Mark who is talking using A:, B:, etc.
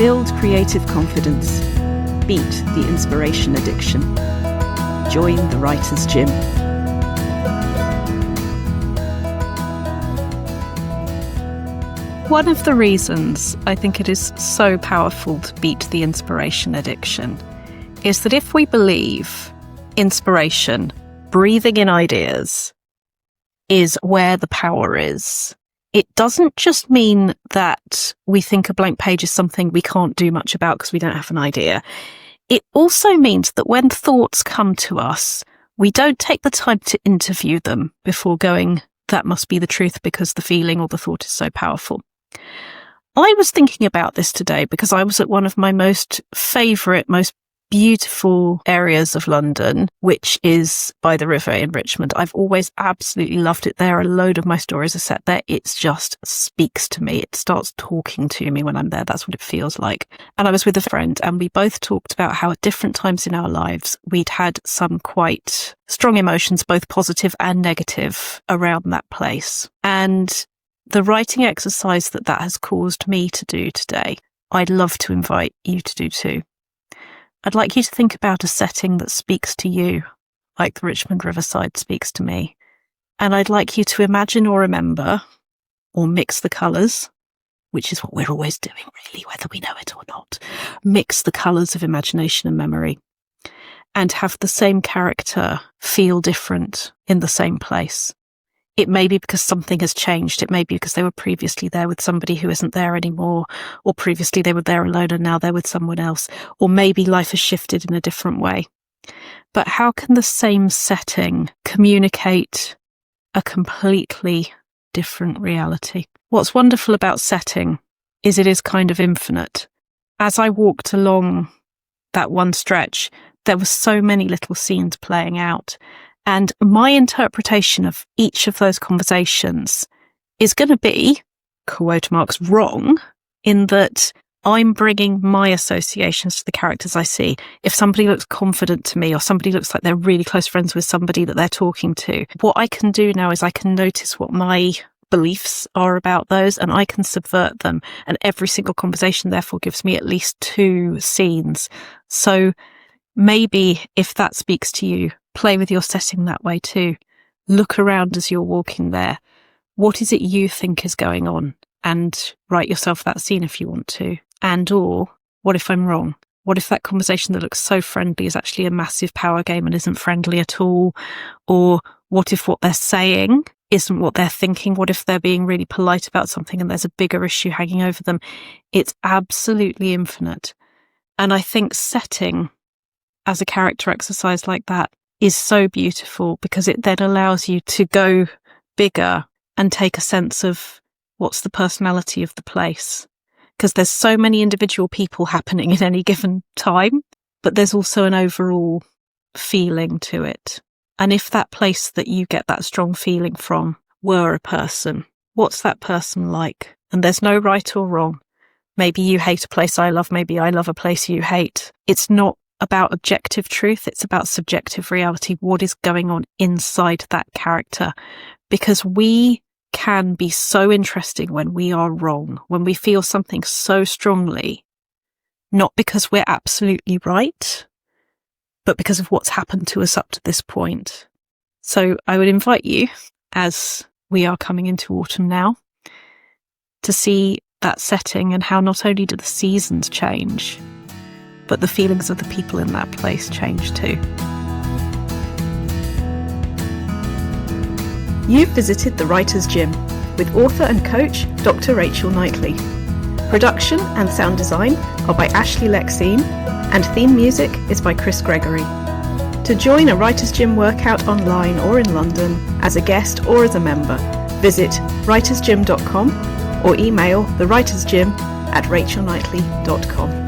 A: Build creative confidence. Beat the inspiration addiction. Join the Writer's Gym.
B: One of the reasons I think it is so powerful to beat the inspiration addiction is that if we believe inspiration, breathing in ideas, is where the power is, it doesn't just mean that we think a blank page is something we can't do much about because we don't have an idea. It also means that when thoughts come to us, we don't take the time to interview them before going, that must be the truth because the feeling or the thought is so powerful. I was thinking about this today because I was at one of my most favourite, most beautiful areas of London, which is by the river in Richmond. I've always absolutely loved it there. A load of my stories are set there. It just speaks to me. It starts talking to me when I'm there. That's what it feels like. And I was with a friend and we both talked about how at different times in our lives, we'd had some quite strong emotions, both positive and negative, around that place. And the writing exercise that has caused me to do today, I'd love to invite you to do too. I'd like you to think about a setting that speaks to you, like the Richmond Riverside speaks to me. And I'd like you to imagine or remember, or mix the colours, which is what we're always doing really, whether we know it or not. Mix the colours of imagination and memory, and have the same character feel different in the same place. It may be because something has changed. It may be because they were previously there with somebody who isn't there anymore, or previously they were there alone and now they're with someone else, or maybe life has shifted in a different way. But how can the same setting communicate a completely different reality? What's wonderful about setting is it is kind of infinite. As I walked along that one stretch, there were so many little scenes playing out. And my interpretation of each of those conversations is going to be, quote marks, wrong, in that I'm bringing my associations to the characters I see. If somebody looks confident to me, or somebody looks like they're really close friends with somebody that they're talking to, what I can do now is I can notice what my beliefs are about those and I can subvert them. And every single conversation therefore gives me at least 2 scenes. So maybe if that speaks to you, play with your setting that way too. Look around as you're walking there. What is it you think is going on? And write yourself that scene if you want to. And or, what if I'm wrong? What if that conversation that looks so friendly is actually a massive power game and isn't friendly at all? Or what if what they're saying isn't what they're thinking? What if they're being really polite about something and there's a bigger issue hanging over them? It's absolutely infinite. And I think setting as a character exercise like that is so beautiful because it then allows you to go bigger and take a sense of what's the personality of the place. Because there's so many individual people happening at any given time, but there's also an overall feeling to it. And if that place that you get that strong feeling from were a person, what's that person like? And there's no right or wrong. Maybe you hate a place I love, maybe I love a place you hate. It's not about objective truth, it's about subjective reality. What is going on inside that character? Because we can be so interesting when we are wrong, when we feel something so strongly, not because we're absolutely right, but because of what's happened to us up to this point. So I would invite you, as we are coming into autumn now, to see that setting and how not only do the seasons change, but the feelings of the people in that place change too.
A: You've visited the Writer's Gym with author and coach Dr Rachel Knightley. Production and sound design are by Ashley Lexine, and theme music is by Chris Gregory. To join a Writer's Gym workout online or in London, as a guest or as a member, visit writersgym.com or email thewritersgym@rachelknightley.com.